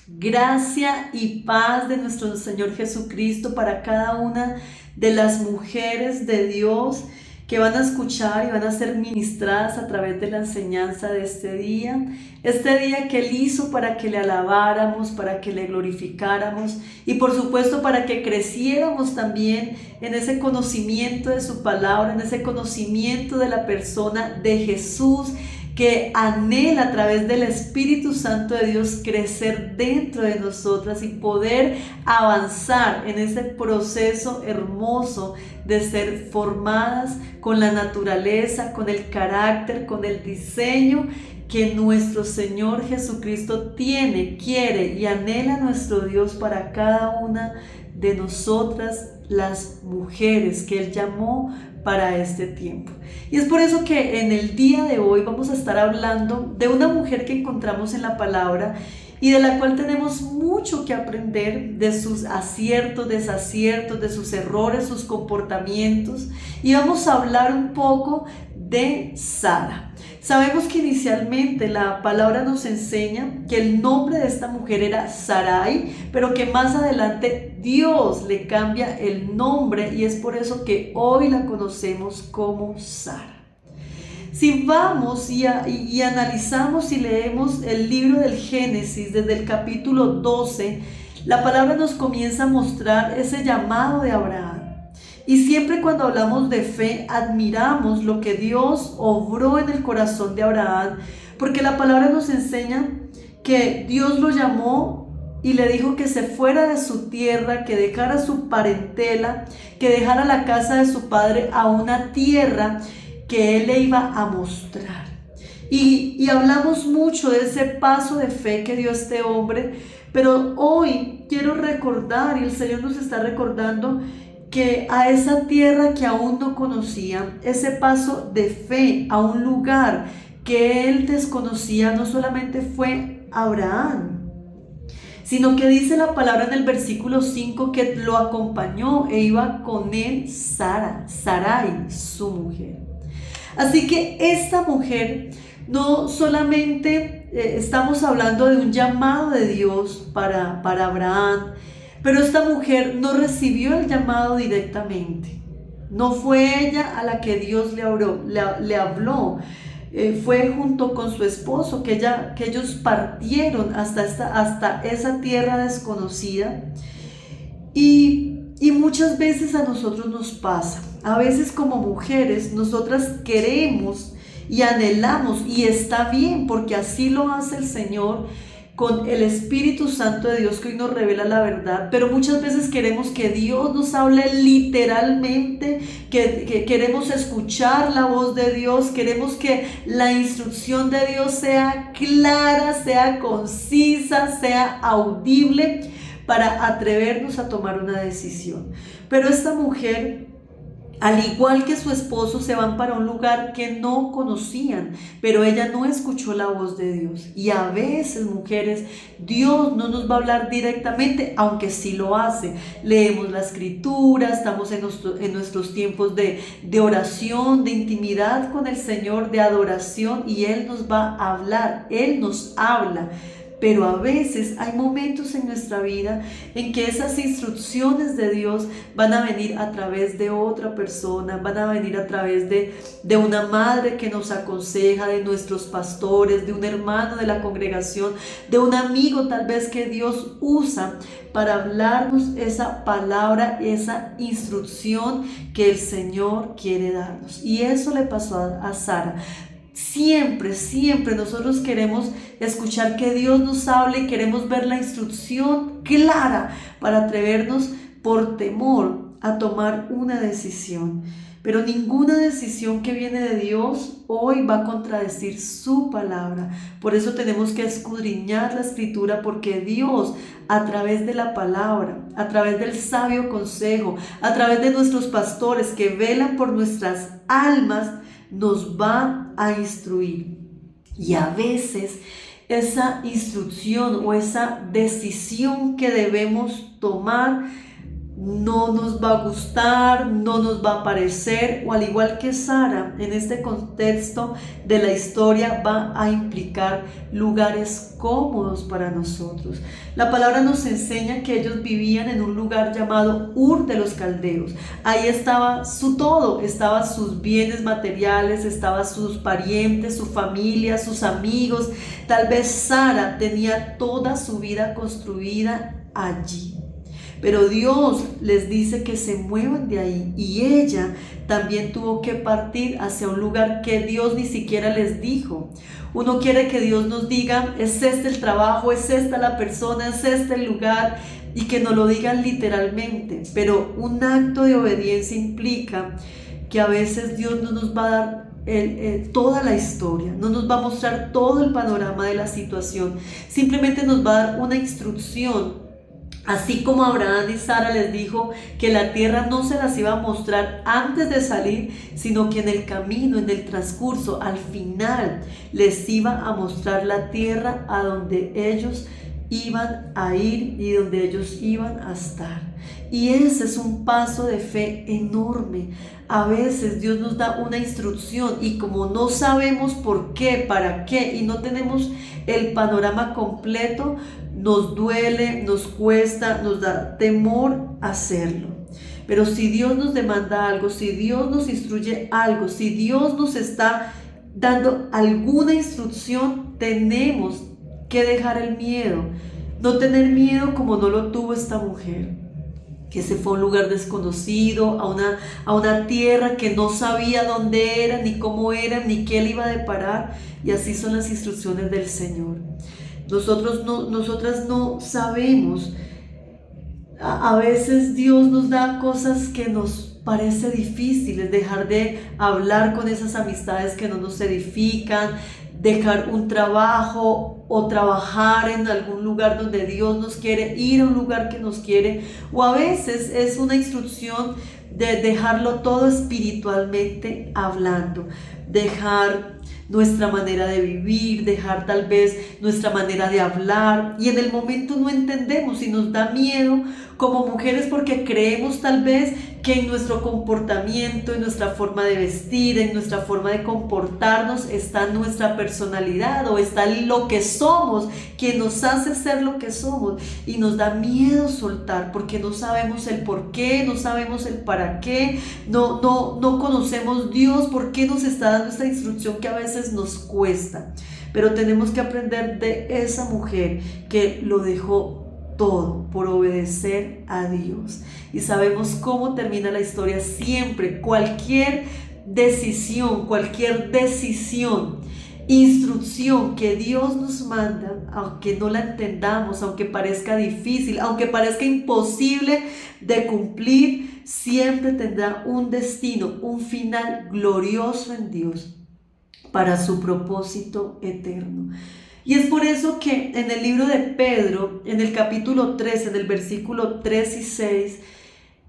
Gracia y paz de nuestro Señor Jesucristo para cada una de las mujeres de Dios que van a escuchar y van a ser ministradas a través de la enseñanza de este día que Él hizo para que le alabáramos, para que le glorificáramos y por supuesto para que creciéramos también en ese conocimiento de su palabra, en ese conocimiento de la persona de Jesús, que anhela a través del Espíritu Santo de Dios crecer dentro de nosotras y poder avanzar en ese proceso hermoso de ser formadas con la naturaleza, con el carácter, con el diseño que nuestro Señor Jesucristo tiene, quiere y anhela nuestro Dios para cada una de nosotras, las mujeres que Él llamó para este tiempo. Y es por eso que en el día de hoy vamos a estar hablando de una mujer que encontramos en la palabra y de la cual tenemos mucho que aprender, de sus aciertos, desaciertos, de sus errores, sus comportamientos. Y vamos a hablar un poco de Sara. Sabemos que inicialmente la palabra nos enseña que el nombre de esta mujer era Sarai, pero que más adelante Dios le cambia el nombre y es por eso que hoy la conocemos como Sara. Si vamos y analizamos y leemos el libro del Génesis desde el capítulo 12, la palabra nos comienza a mostrar ese llamado de Abraham. Y siempre cuando hablamos de fe, admiramos lo que Dios obró en el corazón de Abraham, porque la palabra nos enseña que Dios lo llamó y le dijo que se fuera de su tierra, que dejara su parentela, que dejara la casa de su padre a una tierra que Él le iba a mostrar. Y hablamos mucho de ese paso de fe que dio este hombre, pero hoy quiero recordar, y el Señor nos está recordando, que a esa tierra que aún no conocía, ese paso de fe a un lugar que él desconocía, no solamente fue Abraham, sino que dice la palabra en el versículo 5 que lo acompañó e iba con él Sarai, su mujer. Así que esta mujer no solamente estamos hablando de un llamado de Dios para Abraham, pero esta mujer no recibió el llamado directamente. No fue ella a la que Dios le habló. Fue junto con su esposo que ellos partieron hasta esa tierra desconocida. Y muchas veces a nosotros nos pasa. A veces como mujeres nosotras queremos y anhelamos, y está bien porque así lo hace el Señor con el Espíritu Santo de Dios que hoy nos revela la verdad, pero muchas veces queremos que Dios nos hable literalmente, que queremos escuchar la voz de Dios, queremos que la instrucción de Dios sea clara, sea concisa, sea audible para atrevernos a tomar una decisión. Pero esta mujer, al igual que su esposo, se van para un lugar que no conocían, pero ella no escuchó la voz de Dios. Y a veces, mujeres, Dios no nos va a hablar directamente, aunque sí lo hace. Leemos la escritura, estamos en nuestros tiempos de oración, de intimidad con el Señor, de adoración, y Él nos va a hablar, Él nos habla. Pero a veces hay momentos en nuestra vida en que esas instrucciones de Dios van a venir a través de otra persona, van a venir a través de una madre que nos aconseja, de nuestros pastores, de un hermano de la congregación, de un amigo tal vez que Dios usa para hablarnos esa palabra, esa instrucción que el Señor quiere darnos. Y eso le pasó a Sara. Siempre nosotros queremos escuchar que Dios nos hable y queremos ver la instrucción clara para atrevernos por temor a tomar una decisión. Pero ninguna decisión que viene de Dios hoy va a contradecir su palabra. Por eso tenemos que escudriñar la escritura, porque Dios, a través de la palabra, a través del sabio consejo, a través de nuestros pastores que velan por nuestras almas, nos va a instruir. Y a veces esa instrucción o esa decisión que debemos tomar no nos va a gustar, no nos va a parecer, o al igual que Sara, en este contexto de la historia va a implicar lugares cómodos para nosotros. La palabra nos enseña que ellos vivían en un lugar llamado Ur de los Caldeos. Ahí estaba su todo, estaban sus bienes materiales, estaban sus parientes, su familia, sus amigos. Tal vez Sara tenía toda su vida construida allí. Pero Dios les dice que se muevan de ahí, y ella también tuvo que partir hacia un lugar que Dios ni siquiera les dijo. Uno quiere que Dios nos diga, es este el trabajo, es esta la persona, es este el lugar, y que nos lo digan literalmente. Pero un acto de obediencia implica que a veces Dios no nos va a dar toda la historia, no nos va a mostrar todo el panorama de la situación, simplemente nos va a dar una instrucción. Así como Abraham y Sara les dijo que la tierra no se las iba a mostrar antes de salir, sino que en el camino, en el transcurso, al final, les iba a mostrar la tierra a donde ellos iban a ir y donde ellos iban a estar. Y ese es un paso de fe enorme. A veces Dios nos da una instrucción y como no sabemos por qué, para qué, y no tenemos el panorama completo, nos duele, nos cuesta, nos da temor hacerlo. Pero si Dios nos demanda algo, si Dios nos instruye algo, si Dios nos está dando alguna instrucción, tenemos que dejar el miedo. No tener miedo como no lo tuvo esta mujer, que se fue a un lugar desconocido, a una tierra que no sabía dónde era, ni cómo era, ni qué le iba a deparar. Y así son las instrucciones del Señor. Nosotras no sabemos. A veces Dios nos da cosas que nos parece difíciles, dejar de hablar con esas amistades que no nos edifican, dejar un trabajo o trabajar en algún lugar donde Dios nos quiere, ir a un lugar que nos quiere, o a veces es una instrucción de dejarlo todo espiritualmente hablando, dejar nuestra manera de vivir, dejar tal vez nuestra manera de hablar, y en el momento no entendemos y nos da miedo como mujeres porque creemos tal vez que en nuestro comportamiento, en nuestra forma de vestir, en nuestra forma de comportarnos está nuestra personalidad o está lo que somos, que nos hace ser lo que somos, y nos da miedo soltar porque no sabemos el por qué, no sabemos el para qué, no conocemos Dios, por qué nos está dando esta instrucción que a veces nos cuesta. Pero tenemos que aprender de esa mujer que lo dejó todo por obedecer a Dios. Y sabemos cómo termina la historia siempre. Cualquier decisión, instrucción que Dios nos manda, aunque no la entendamos, aunque parezca difícil, aunque parezca imposible de cumplir, siempre tendrá un destino, un final glorioso en Dios para su propósito eterno. Y es por eso que en el libro de Pedro, en el capítulo 3, en el versículo 3 y 6,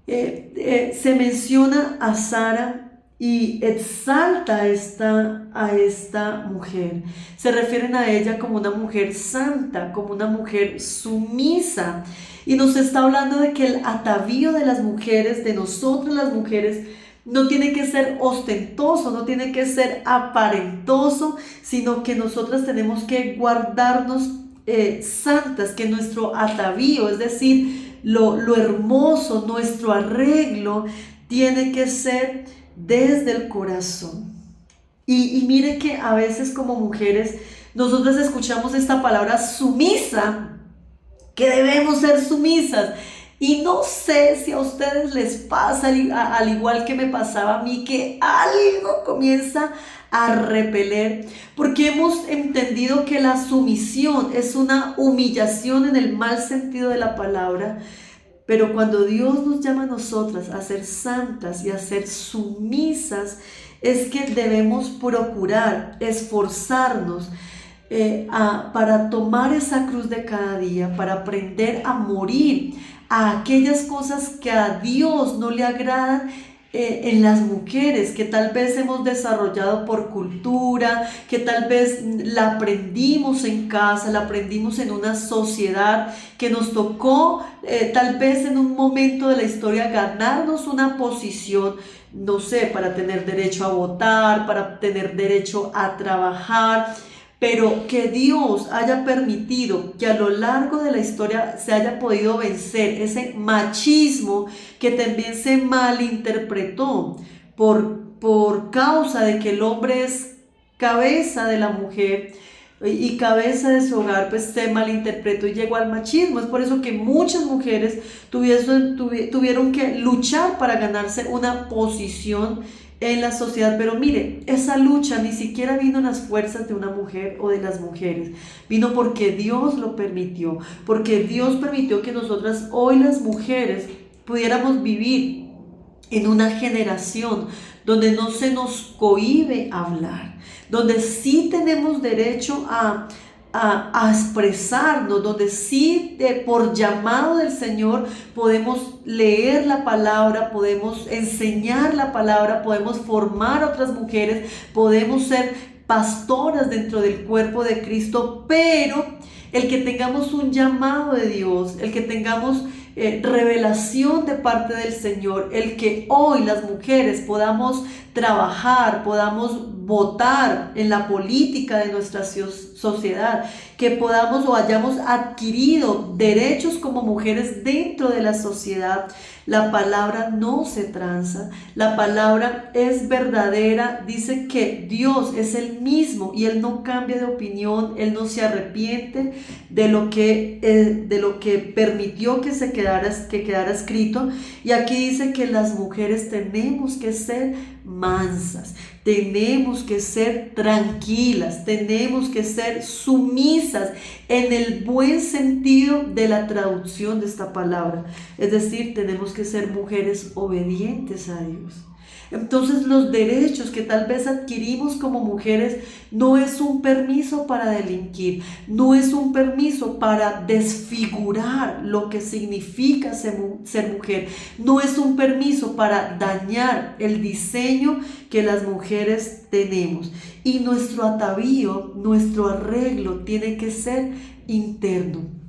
se menciona a Sara y exalta a esta mujer. Se refieren a ella como una mujer santa, como una mujer sumisa. Y nos está hablando de que el atavío de las mujeres, de nosotros las mujeres, no tiene que ser ostentoso, no tiene que ser aparentoso, sino que nosotras tenemos que guardarnos santas, que nuestro atavío, es decir, lo hermoso, nuestro arreglo, tiene que ser desde el corazón. Y mire que a veces como mujeres, nosotras escuchamos esta palabra sumisa, que debemos ser sumisas. Y no sé si a ustedes les pasa, al igual que me pasaba a mí, que algo comienza a repeler, porque hemos entendido que la sumisión es una humillación en el mal sentido de la palabra. Pero cuando Dios nos llama a nosotras a ser santas y a ser sumisas, es que debemos procurar, esforzarnos para tomar esa cruz de cada día, para aprender a morir a aquellas cosas que a Dios no le agradan en las mujeres que tal vez hemos desarrollado por cultura, que tal vez la aprendimos en casa, la aprendimos en una sociedad, que nos tocó tal vez en un momento de la historia ganarnos una posición, no sé, para tener derecho a votar, para tener derecho a trabajar, pero que Dios haya permitido que a lo largo de la historia se haya podido vencer ese machismo que también se malinterpretó por causa de que el hombre es cabeza de la mujer y cabeza de su hogar, pues se malinterpretó y llegó al machismo. Es por eso que muchas mujeres tuvieron que luchar para ganarse una posición en la sociedad. Pero mire, esa lucha ni siquiera vino en las fuerzas de una mujer o de las mujeres, vino porque Dios lo permitió, porque Dios permitió que nosotras hoy las mujeres pudiéramos vivir en una generación donde no se nos cohíbe hablar, donde sí tenemos derecho a expresarnos, donde sí por llamado del Señor podemos leer la palabra, podemos enseñar la palabra, podemos formar a otras mujeres, podemos ser pastoras dentro del cuerpo de Cristo, pero el que tengamos un llamado de Dios, el que tengamos revelación de parte del Señor, el que hoy las mujeres podamos trabajar, podamos votar en la política de nuestra sociedad, que podamos o hayamos adquirido derechos como mujeres dentro de la sociedad. La palabra no se tranza, la palabra es verdadera, dice que Dios es el mismo y Él no cambia de opinión, Él no se arrepiente de lo que permitió que quedara escrito. Y aquí dice que las mujeres tenemos que ser mansas, tenemos que ser tranquilas, tenemos que ser sumisas en el buen sentido de la traducción de esta palabra. Es decir, tenemos que ser mujeres obedientes a Dios. Entonces los derechos que tal vez adquirimos como mujeres no es un permiso para delinquir, no es un permiso para desfigurar lo que significa ser mujer, no es un permiso para dañar el diseño que las mujeres tenemos. Y nuestro atavío, nuestro arreglo tiene que ser interno.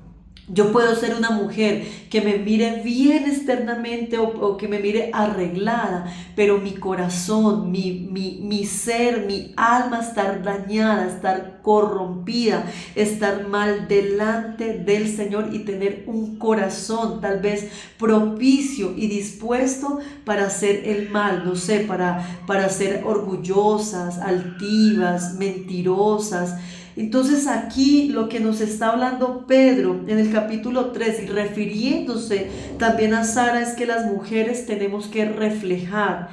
Yo puedo ser una mujer que me mire bien externamente o que me mire arreglada, pero mi corazón, mi ser, mi alma estar dañada, estar corrompida, estar mal delante del Señor y tener un corazón tal vez propicio y dispuesto para hacer el mal, no sé, para ser orgullosas, altivas, mentirosas. Entonces aquí lo que nos está hablando Pedro en el capítulo 3 y refiriéndose también a Sara es que las mujeres tenemos que reflejar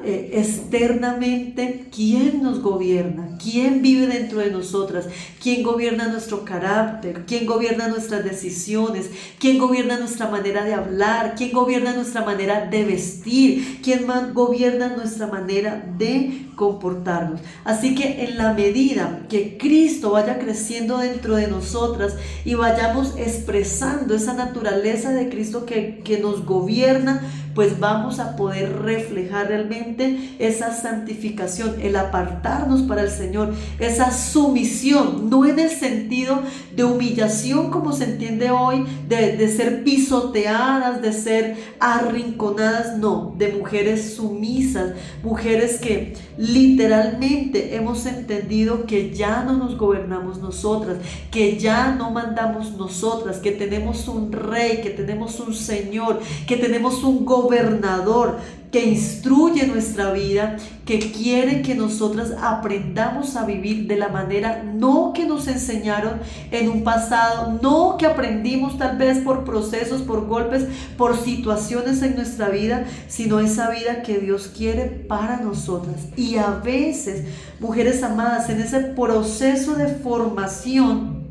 externamente quién nos gobierna, quién vive dentro de nosotras, quién gobierna nuestro carácter, quién gobierna nuestras decisiones, quién gobierna nuestra manera de hablar, quién gobierna nuestra manera de vestir, quién gobierna nuestra manera de comportarnos. Así que en la medida que Cristo vaya creciendo dentro de nosotras y vayamos expresando esa naturaleza de Cristo que nos gobierna, pues vamos a poder reflejar realmente esa santificación, el apartarnos para el Señor, esa sumisión, no en el sentido de humillación como se entiende hoy, de ser pisoteadas, de ser arrinconadas, no, de mujeres sumisas, mujeres que literalmente hemos entendido que ya no nos gobernamos nosotras, que ya no mandamos nosotras, que tenemos un rey, que tenemos un Señor, que tenemos un gobernador que instruye nuestra vida, que quiere que nosotras aprendamos a vivir de la manera no que nos enseñaron en un pasado, no que aprendimos tal vez por procesos, por golpes, por situaciones en nuestra vida, sino esa vida que Dios quiere para nosotras. Y a veces, mujeres amadas, en ese proceso de formación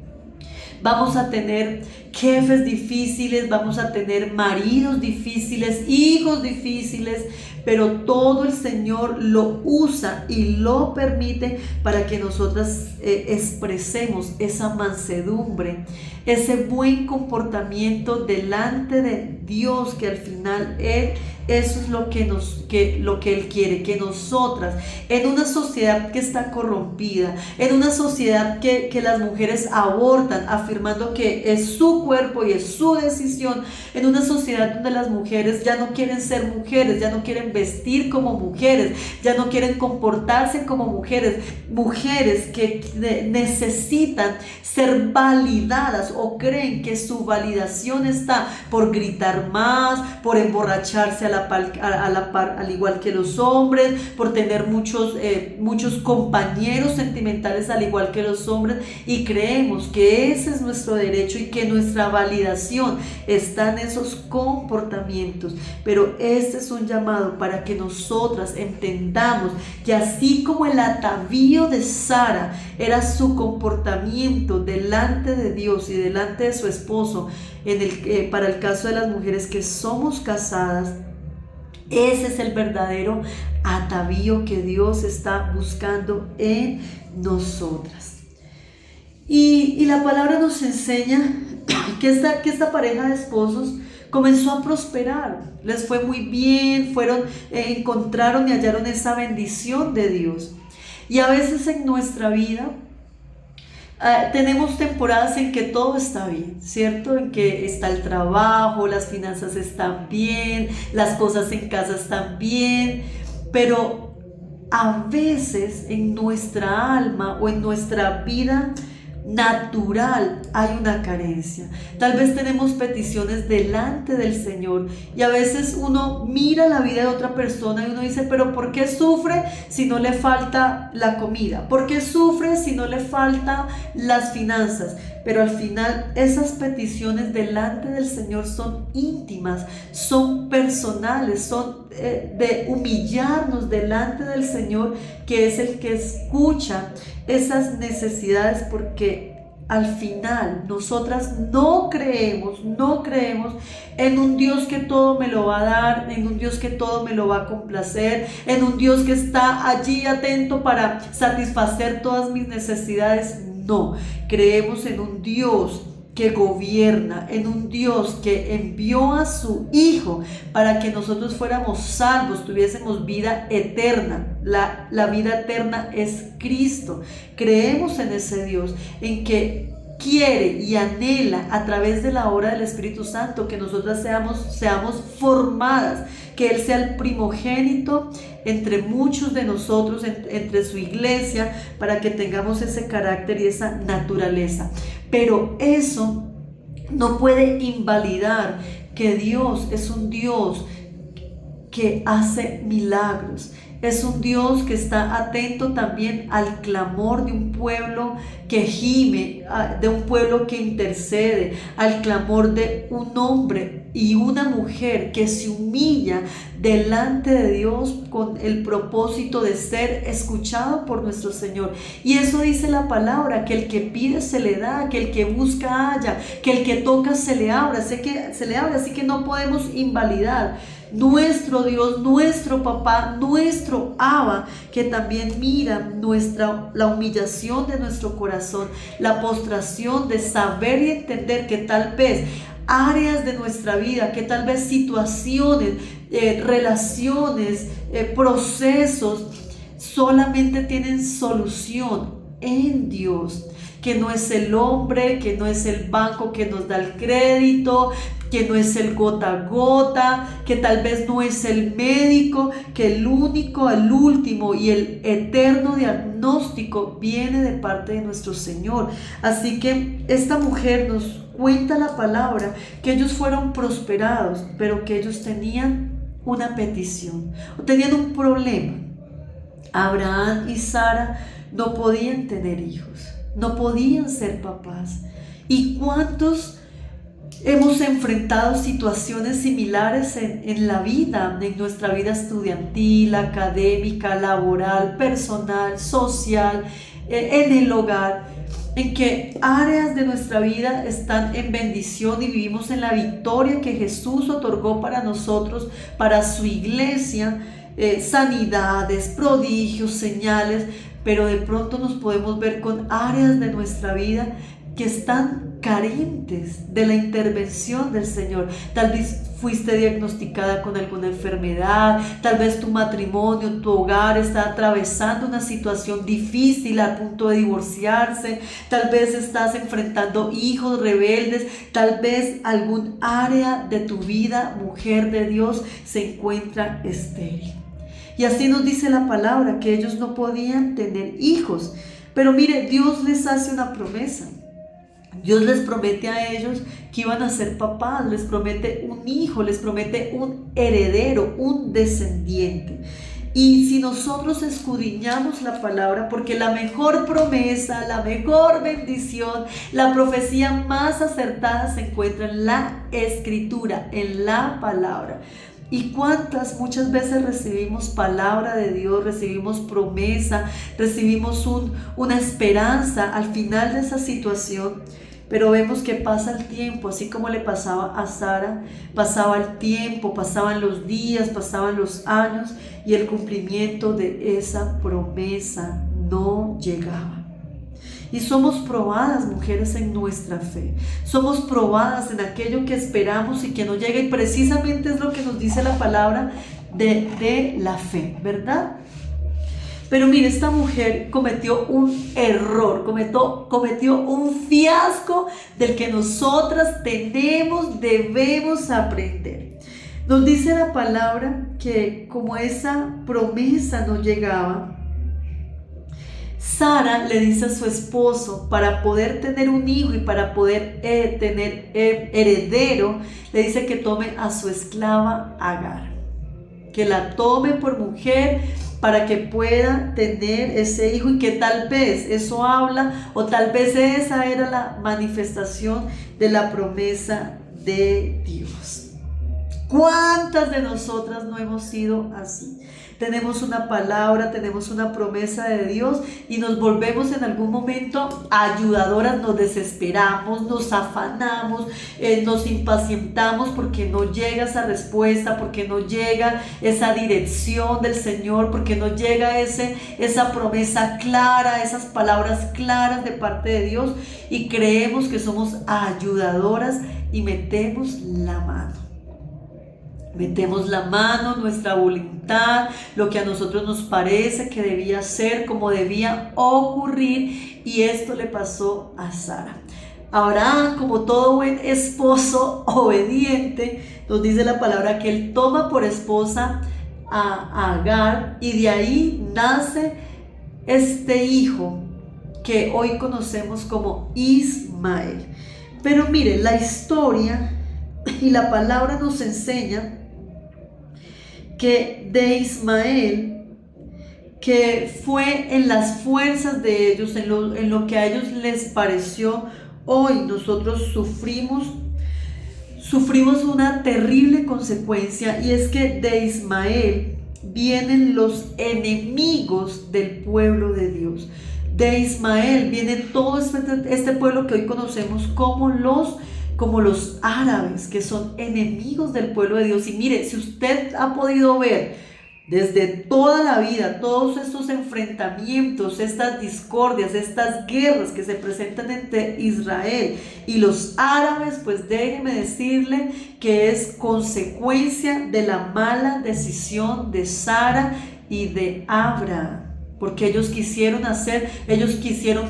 vamos a tener jefes difíciles, vamos a tener maridos difíciles, hijos difíciles, pero todo el Señor lo usa y lo permite para que nosotras expresemos esa mansedumbre, ese buen comportamiento delante de Dios, que al final eso es lo que Él quiere, que nosotras, en una sociedad que está corrompida, en una sociedad que las mujeres abortan, afirmando que es su cuerpo y es su decisión, en una sociedad donde las mujeres ya no quieren ser mujeres, ya no quieren vestir como mujeres, ya no quieren comportarse como mujeres, mujeres que necesitan ser validadas o creen que su validación está por gritar más, por emborracharse a la par, al igual que los hombres, por tener muchos compañeros sentimentales al igual que los hombres, y creemos que ese es nuestro derecho y que nuestra validación está en esos comportamientos. Pero este es un llamado para que nosotras entendamos que así como el atavío de Sara era su comportamiento delante de Dios y delante de su esposo, para el caso de las mujeres que somos casadas, ese es el verdadero atavío que Dios está buscando en nosotras. Y la palabra nos enseña que esta pareja de esposos comenzó a prosperar, les fue muy bien, encontraron y hallaron esa bendición de Dios. Y a veces en nuestra vida tenemos temporadas en que todo está bien, ¿cierto? En que está el trabajo, las finanzas están bien, las cosas en casa están bien, pero a veces en nuestra alma o en nuestra vida natural hay una carencia. Tal vez tenemos peticiones delante del Señor y a veces uno mira la vida de otra persona y uno dice, pero ¿por qué sufre si no le falta la comida? ¿Por qué sufre si no le falta las finanzas? Pero al final esas peticiones delante del Señor son íntimas, son personales, son de humillarnos delante del Señor, que es el que escucha esas necesidades, porque al final nosotras no creemos en un Dios que todo me lo va a dar, en un Dios que todo me lo va a complacer, en un Dios que está allí atento para satisfacer todas mis necesidades. No, creemos en un Dios que gobierna, en un Dios que envió a su Hijo para que nosotros fuéramos salvos, tuviésemos vida eterna. La vida eterna es Cristo. Creemos en ese Dios, en que quiere y anhela a través de la obra del Espíritu Santo que nosotras seamos formadas, que Él sea el primogénito entre muchos de nosotros, entre su iglesia, para que tengamos ese carácter y esa naturaleza. Pero eso no puede invalidar que Dios es un Dios que hace milagros. Es un Dios que está atento también al clamor de un pueblo que gime, de un pueblo que intercede, al clamor de un hombre y una mujer que se humilla delante de Dios con el propósito de ser escuchado por nuestro Señor. Y eso dice la palabra, que el que pide se le da, que el que busca halla, que el que toca se le abre, así que no podemos invalidar nuestro Dios, nuestro papá, nuestro Abba, que también mira la humillación de nuestro corazón, la postración de saber y entender que tal vez áreas de nuestra vida, que tal vez situaciones, relaciones, procesos solamente tienen solución en Dios, que no es el hombre, que no es el banco que nos da el crédito, que no es el gota a gota, que tal vez no es el médico, que el único, el último y el eterno diagnóstico viene de parte de nuestro Señor. Así que esta mujer nos cuenta la palabra que ellos fueron prosperados, pero que ellos tenían una petición, tenían un problema. Abraham y Sara no podían tener hijos, no podían ser papás. ¿Y cuántos hemos enfrentado situaciones similares en la vida, en nuestra vida estudiantil, académica, laboral, personal, social, en el hogar, en que áreas de nuestra vida están en bendición y vivimos en la victoria que Jesús otorgó para nosotros, para su iglesia, sanidades, prodigios, señales, pero de pronto nos podemos ver con áreas de nuestra vida que están carentes de la intervención del Señor. Tal vez fuiste diagnosticada con alguna enfermedad, tal vez tu matrimonio, tu hogar está atravesando una situación difícil a punto de divorciarse, tal vez estás enfrentando hijos rebeldes, tal vez algún área de tu vida, mujer de Dios, se encuentra estéril. Y así nos dice la palabra, que ellos no podían tener hijos. Pero mire, Dios les hace una promesa. Dios les promete a ellos que iban a ser papás, les promete un hijo, les promete un heredero, un descendiente. Y si nosotros escudriñamos la palabra, porque la mejor promesa, la mejor bendición, la profecía más acertada se encuentra en la Escritura, en la palabra. ¿Y cuántas muchas veces recibimos palabra de Dios, recibimos promesa, recibimos una esperanza al final de esa situación? Pero vemos que pasa el tiempo, así como le pasaba a Sara, pasaba el tiempo, pasaban los días, pasaban los años y el cumplimiento de esa promesa no llegaba. Y somos probadas, mujeres, en nuestra fe. Somos probadas en aquello que esperamos y que no llega. Y precisamente es lo que nos dice la palabra de la fe, ¿verdad? Pero mire, esta mujer cometió un error, cometió un fiasco del que nosotras debemos aprender. Nos dice la palabra que como esa promesa no llegaba, Sara le dice a su esposo, para poder tener un hijo y para poder tener heredero, le dice que tome a su esclava Agar, que la tome por mujer para que pueda tener ese hijo, y que tal vez eso habla, o tal vez esa era la manifestación de la promesa de Dios. ¿Cuántas de nosotras no hemos sido así? Tenemos una palabra, tenemos una promesa de Dios y nos volvemos en algún momento ayudadoras, nos desesperamos, nos afanamos, nos impacientamos porque no llega esa respuesta, porque no llega esa dirección del Señor, porque no llega esa promesa clara, esas palabras claras de parte de Dios, y creemos que somos ayudadoras y metemos la mano. Metemos la mano, nuestra voluntad, lo que a nosotros nos parece que debía ser, como debía ocurrir, y esto le pasó a Sara. Abraham, como todo buen esposo obediente, nos dice la palabra que él toma por esposa a Agar, y de ahí nace este hijo que hoy conocemos como Ismael. Pero mire, la historia y la palabra nos enseña que de Ismael, que fue en las fuerzas de ellos, en lo que a ellos les pareció, hoy nosotros sufrimos una terrible consecuencia, y es que de Ismael vienen los enemigos del pueblo de Dios. De Ismael viene todo este pueblo que hoy conocemos como los árabes, que son enemigos del pueblo de Dios. Y mire, si usted ha podido ver desde toda la vida todos estos enfrentamientos, estas discordias, estas guerras que se presentan entre Israel y los árabes, pues déjeme decirle que es consecuencia de la mala decisión de Sara y de Abraham. Porque ellos quisieron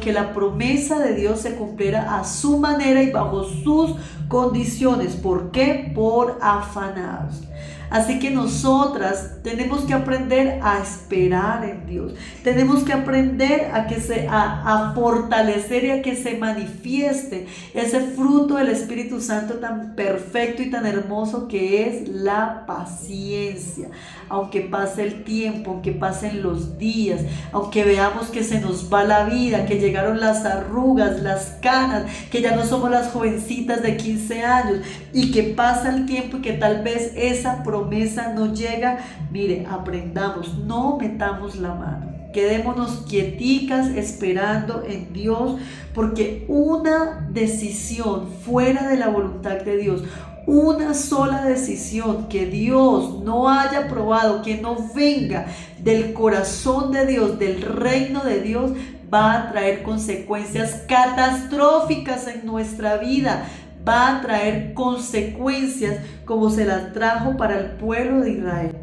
que la promesa de Dios se cumpliera a su manera y bajo sus condiciones. ¿Por qué? Por afanados. Así que nosotras tenemos que aprender a esperar en Dios. Tenemos que aprender a fortalecer y a que se manifieste ese fruto del Espíritu Santo tan perfecto y tan hermoso que es la paciencia. Aunque pase el tiempo, aunque pasen los días, aunque veamos que se nos va la vida, que llegaron las arrugas, las canas, que ya no somos las jovencitas de 15 años, y que pasa el tiempo y que tal vez esa promesa no llega, mire, aprendamos, no metamos la mano. Quedémonos quieticas esperando en Dios, porque una decisión fuera de la voluntad de Dios, una sola decisión que Dios no haya aprobado, que no venga del corazón de Dios, del reino de Dios, va a traer consecuencias catastróficas en nuestra vida. Va a traer consecuencias como se las trajo para el pueblo de Israel.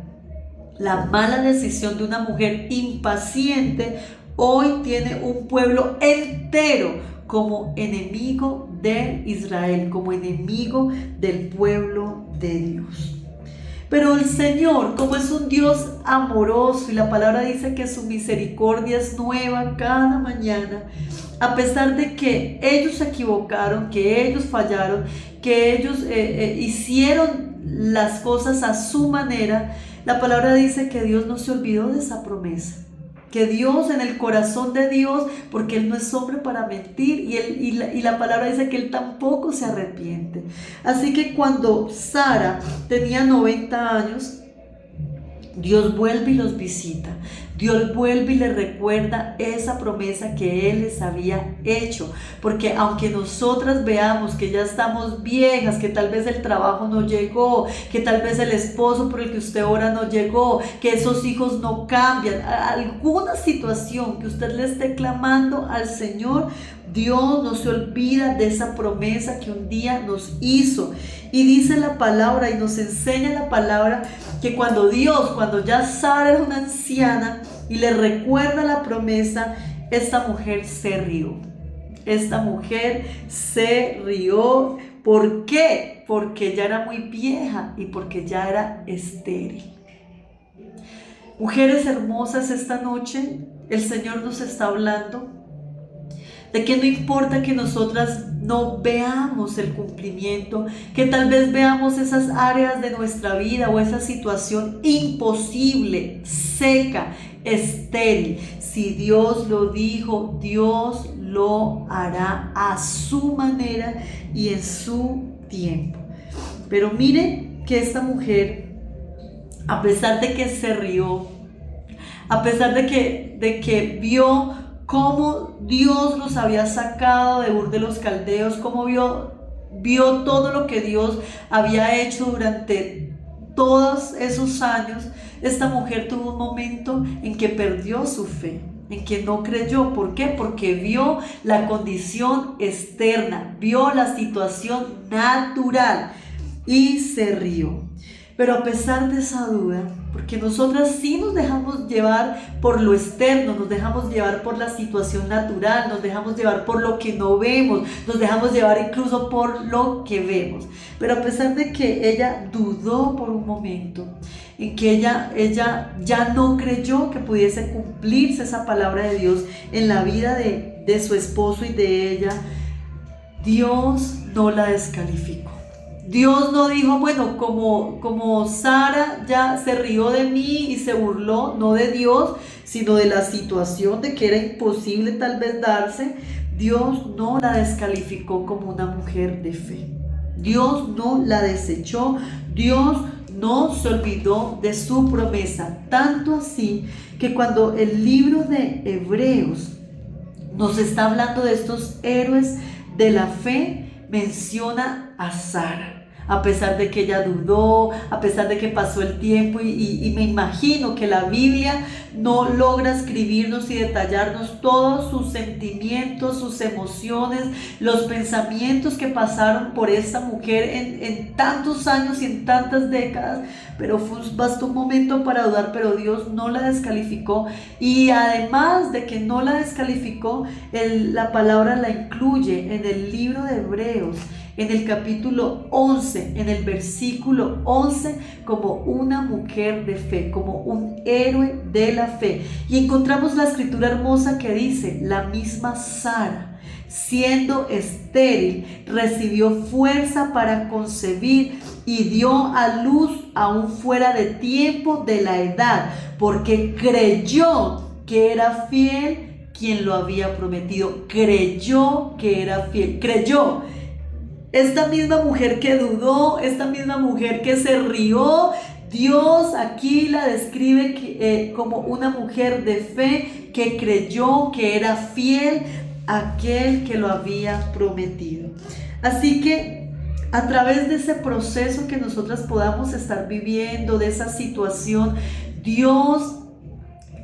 La mala decisión de una mujer impaciente hoy tiene un pueblo entero como enemigo de Israel, como enemigo del pueblo de Dios. Pero el Señor, como es un Dios amoroso y la palabra dice que su misericordia es nueva cada mañana, a pesar de que ellos se equivocaron, que ellos fallaron, que ellos hicieron las cosas a su manera, la palabra dice que Dios no se olvidó de esa promesa. Que Dios, en el corazón de Dios, porque Él no es hombre para mentir, y la palabra dice que Él tampoco se arrepiente. Así que cuando Sara tenía 90 años, Dios vuelve y los visita. Dios vuelve y les recuerda esa promesa que Él les había hecho. Porque aunque nosotras veamos que ya estamos viejas, que tal vez el trabajo no llegó, que tal vez el esposo por el que usted ora no llegó, que esos hijos no cambian, alguna situación que usted le esté clamando al Señor, Dios no se olvida de esa promesa que un día nos hizo. Y dice la palabra y nos enseña la palabra que cuando ya Sara era una anciana y le recuerda la promesa, esta mujer se rió. Esta mujer se rió. ¿Por qué? Porque ya era muy vieja y porque ya era estéril. Mujeres hermosas, esta noche el Señor nos está hablando de que no importa que nosotras no veamos el cumplimiento, que tal vez veamos esas áreas de nuestra vida o esa situación imposible, seca, estéril. Si Dios lo dijo, Dios lo hará a su manera y en su tiempo. Pero mire que esta mujer, a pesar de que se rió, a pesar de que vio cómo Dios los había sacado de Ur de los Caldeos, cómo vio todo lo que Dios había hecho durante todos esos años, esta mujer tuvo un momento en que perdió su fe, en que no creyó. ¿Por qué? Porque vio la condición externa, vio la situación natural y se rió. Pero a pesar de esa duda, porque nosotras sí nos dejamos llevar por lo externo, nos dejamos llevar por la situación natural, nos dejamos llevar por lo que no vemos, nos dejamos llevar incluso por lo que vemos. Pero a pesar de que ella dudó por un momento, en que ella ya no creyó que pudiese cumplirse esa palabra de Dios en la vida de su esposo y de ella, Dios no la descalificó. Dios no dijo, bueno, como Sara ya se rió de mí y se burló, no de Dios, sino de la situación de que era imposible tal vez darse. Dios no la descalificó como una mujer de fe. Dios no la desechó. Dios no se olvidó de su promesa. Tanto así que cuando el libro de Hebreos nos está hablando de estos héroes de la fe, menciona a Sara. A pesar de que ella dudó, a pesar de que pasó el tiempo y me imagino que la Biblia no logra escribirnos y detallarnos todos sus sentimientos, sus emociones, los pensamientos que pasaron por esta mujer en tantos años y en tantas décadas, pero bastó un momento para dudar, pero Dios no la descalificó. Y además de que no la descalificó, la palabra la incluye en el libro de Hebreos, en el capítulo 11, en el versículo 11, como una mujer de fe, como un héroe de la fe. Y encontramos la escritura hermosa que dice, la misma Sara, siendo estéril, recibió fuerza para concebir y dio a luz aún fuera de tiempo de la edad, porque creyó que era fiel quien lo había prometido. Creyó que era fiel, creyó. Esta misma mujer que dudó, esta misma mujer que se rió, Dios aquí la describe como una mujer de fe que creyó que era fiel a aquel que lo había prometido. Así que a través de ese proceso que nosotras podamos estar viviendo, de esa situación, Dios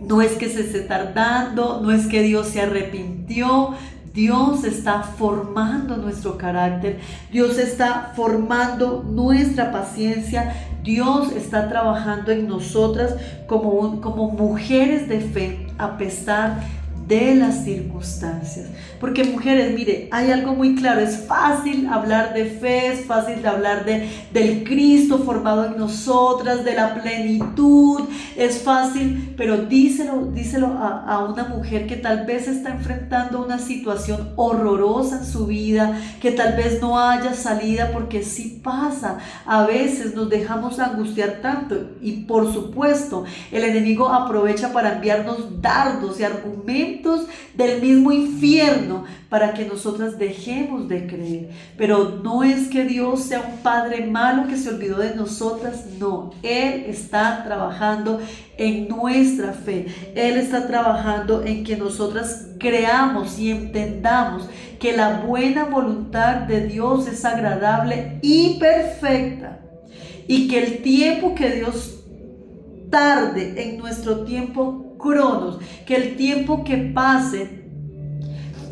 No es que se esté tardando, no es que Dios se arrepintió. Dios está formando nuestro carácter, Dios está formando nuestra paciencia, Dios está trabajando en nosotras como mujeres de fe a pesar de las circunstancias. Porque mujeres, mire, hay algo muy claro, es fácil hablar de fe, es fácil de hablar del Cristo formado en nosotras, de la plenitud, es fácil, pero díselo a una mujer que tal vez está enfrentando una situación horrorosa en su vida, que tal vez no haya salida, porque sí pasa, a veces nos dejamos angustiar tanto y por supuesto el enemigo aprovecha para enviarnos dardos y argumentos del mismo infierno para que nosotras dejemos de creer. Pero no es que Dios sea un padre malo que se olvidó de nosotras, no, Él está trabajando en nuestra fe, Él está trabajando en que nosotras creamos y entendamos que la buena voluntad de Dios es agradable y perfecta, y que el tiempo que Dios tarde en nuestro tiempo cronos, que el tiempo que pase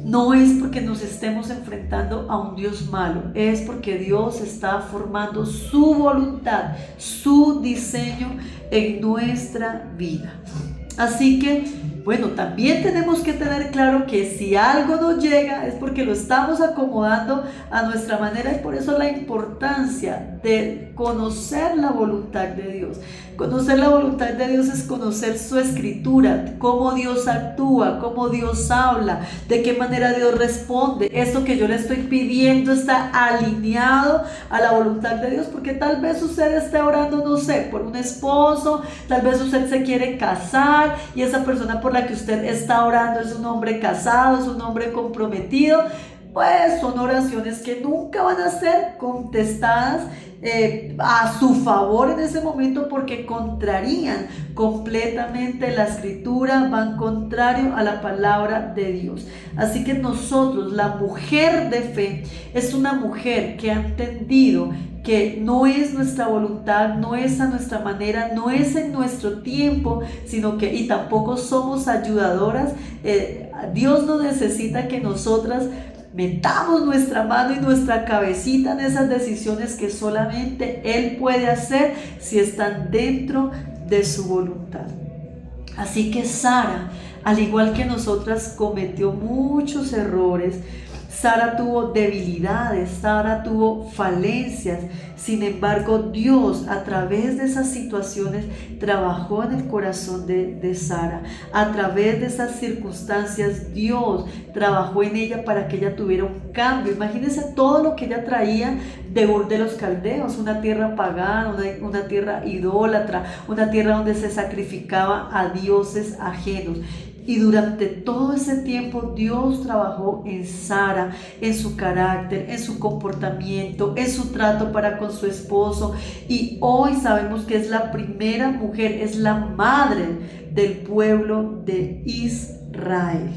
no es porque nos estemos enfrentando a un Dios malo, es porque Dios está formando su voluntad, su diseño en nuestra vida. Así que, bueno, también tenemos que tener claro que si algo no llega es porque lo estamos acomodando a nuestra manera, y por eso la importancia de conocer la voluntad de Dios. Conocer la voluntad de Dios es conocer su escritura, cómo Dios actúa, cómo Dios habla, de qué manera Dios responde. Esto que yo le estoy pidiendo está alineado a la voluntad de Dios, porque tal vez usted esté orando, no sé, por un esposo, tal vez usted se quiere casar y esa persona por la que usted está orando es un hombre casado, es un hombre comprometido. Pues son oraciones que nunca van a ser contestadas a su favor en ese momento, porque contrarían completamente la escritura, van contrario a la palabra de Dios. Así que nosotros, la mujer de fe, es una mujer que ha entendido que no es nuestra voluntad, no es a nuestra manera, no es en nuestro tiempo, sino que, y tampoco somos ayudadoras. Dios no necesita que nosotras metamos nuestra mano y nuestra cabecita en esas decisiones que solamente Él puede hacer si están dentro de su voluntad. Así que Sara, al igual que nosotras, cometió muchos errores. Sara tuvo debilidades, Sara tuvo falencias. Sin embargo, Dios a través de esas situaciones trabajó en el corazón de Sara. A través de esas circunstancias, Dios trabajó en ella para que ella tuviera un cambio. Imagínense todo lo que ella traía de Ur de los Caldeos, una tierra pagana, una tierra idólatra, una tierra donde se sacrificaba a dioses ajenos. Y durante todo ese tiempo Dios trabajó en Sara, en su carácter, en su comportamiento, en su trato para con su esposo. Y hoy sabemos que es la primera mujer, es la madre del pueblo de Israel.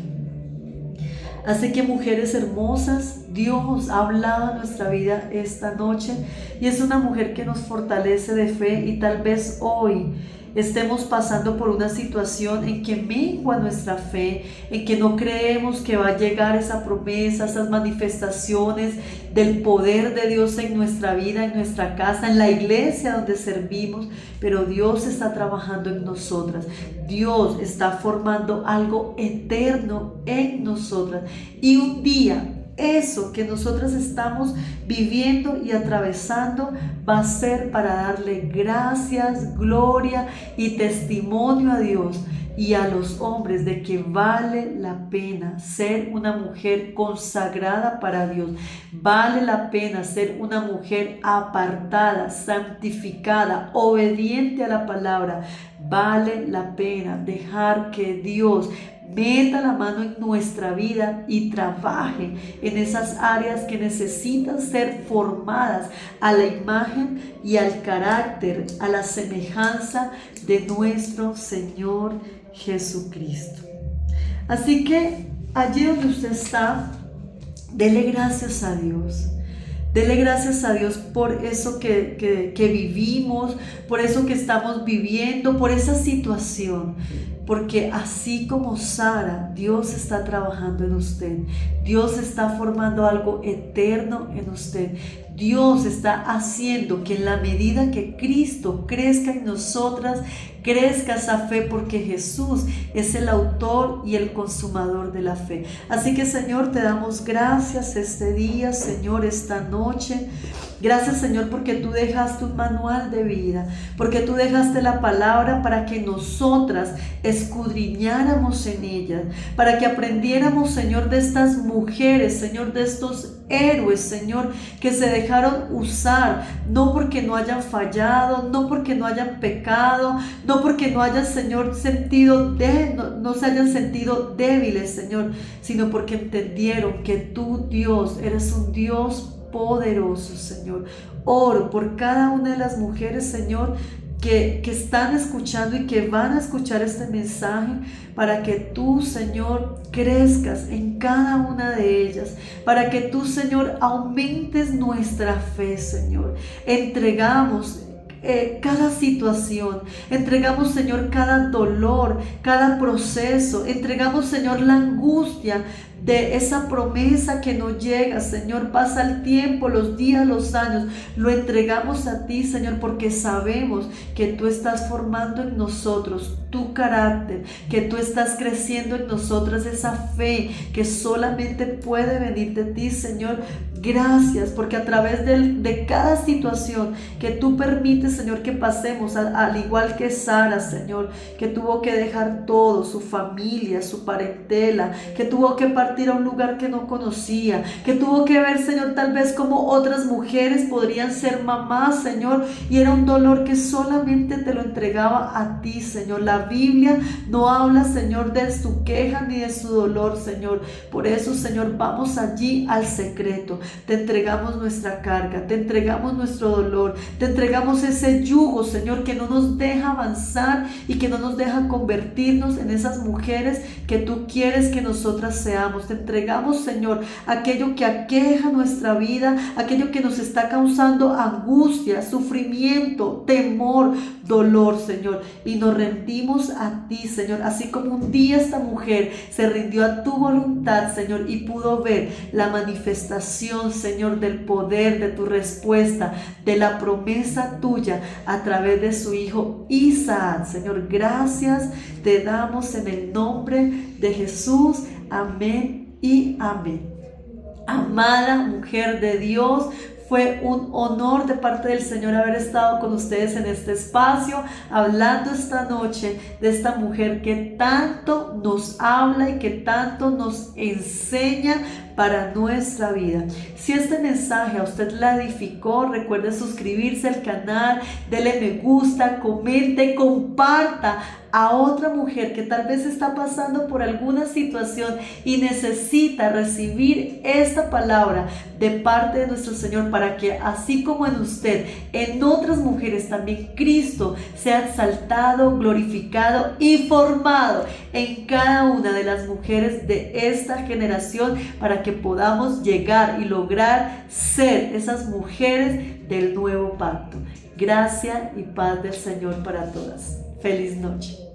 Así que, mujeres hermosas, Dios ha hablado en nuestra vida esta noche y es una mujer que nos fortalece de fe, y tal vez hoy estemos pasando por una situación en que mengua nuestra fe, en que no creemos que va a llegar esa promesa, esas manifestaciones del poder de Dios en nuestra vida, en nuestra casa, en la iglesia donde servimos, pero Dios está trabajando en nosotras. Dios está formando algo eterno en nosotras, y un día eso que nosotras estamos viviendo y atravesando va a ser para darle gracias, gloria y testimonio a Dios y a los hombres de que vale la pena ser una mujer consagrada para Dios. Vale la pena ser una mujer apartada, santificada, obediente a la palabra. Vale la pena dejar que Dios meta la mano en nuestra vida y trabaje en esas áreas que necesitan ser formadas a la imagen y al carácter, a la semejanza de nuestro Señor Jesucristo. Así que allí donde usted está, dele gracias a Dios. Dele gracias a Dios por eso que vivimos, por eso que estamos viviendo, por esa situación. porque así como Sara, Dios está trabajando en usted. Dios está formando algo eterno en usted. Dios está haciendo que en la medida que Cristo crezca en nosotras, crezca esa fe, porque Jesús es el autor y el consumador de la fe. Así que, Señor, te damos gracias este día, Señor, esta noche. Gracias, Señor, porque tú dejaste un manual de vida, porque tú dejaste la palabra para que nosotras escudriñáramos en ella, para que aprendiéramos, Señor, de estas mujeres, Señor, de estos héroes, Señor, que se dejaron usar, no porque no hayan fallado, no porque no hayan pecado, no porque no hayan, Señor, no se hayan sentido débiles, Señor, sino porque entendieron que tú, Dios, eres un Dios poderoso, Señor. Oro por cada una de las mujeres, Señor, que están escuchando y que van a escuchar este mensaje, para que tú, Señor, crezcas en cada una de ellas, para que tú, Señor, aumentes nuestra fe, Señor. Entregamos cada situación, entregamos, Señor, cada dolor, cada proceso, entregamos, Señor, la angustia de esa promesa que no llega, Señor. Pasa el tiempo, los días, los años, lo entregamos a ti, Señor, porque sabemos que tú estás formando en nosotros tu carácter, que tú estás creciendo en nosotras esa fe que solamente puede venir de ti, Señor. Gracias, porque a través de cada situación que tú permites, Señor, que pasemos, al igual que Sara, Señor, que tuvo que dejar todo, su familia, su parentela, que tuvo que partir a un lugar que no conocía, que tuvo que ver, Señor, tal vez como otras mujeres podrían ser mamás, Señor, y era un dolor que solamente te lo entregaba a ti, Señor. La Biblia no habla, Señor, de su queja ni de su dolor, Señor. Por eso, Señor, vamos allí al secreto. Te entregamos nuestra carga, te entregamos nuestro dolor, te entregamos ese yugo, Señor, que no nos deja avanzar y que no nos deja convertirnos en esas mujeres que tú quieres que nosotras seamos. Te entregamos, Señor, aquello que aqueja nuestra vida, aquello que nos está causando angustia, sufrimiento, temor, dolor, Señor, y nos rendimos a ti, Señor, así como un día esta mujer se rindió a tu voluntad, Señor, y pudo ver la manifestación, Señor, del poder de tu respuesta, de la promesa tuya a través de su hijo Isaac. Señor, gracias te damos en el nombre de Jesús. Amén y amén. Amada mujer de Dios, fue un honor de parte del Señor haber estado con ustedes en este espacio, hablando esta noche de esta mujer que tanto nos habla y que tanto nos enseña para nuestra vida. Si este mensaje a usted la edificó, recuerde suscribirse al canal, dele me gusta, comente, comparta a otra mujer que tal vez está pasando por alguna situación y necesita recibir esta palabra de parte de nuestro Señor, para que así como en usted, en otras mujeres también Cristo sea exaltado, glorificado y formado en cada una de las mujeres de esta generación, para que podamos llegar y lograr ser esas mujeres del nuevo pacto. Gracia y paz del Señor para todas. Feliz noche.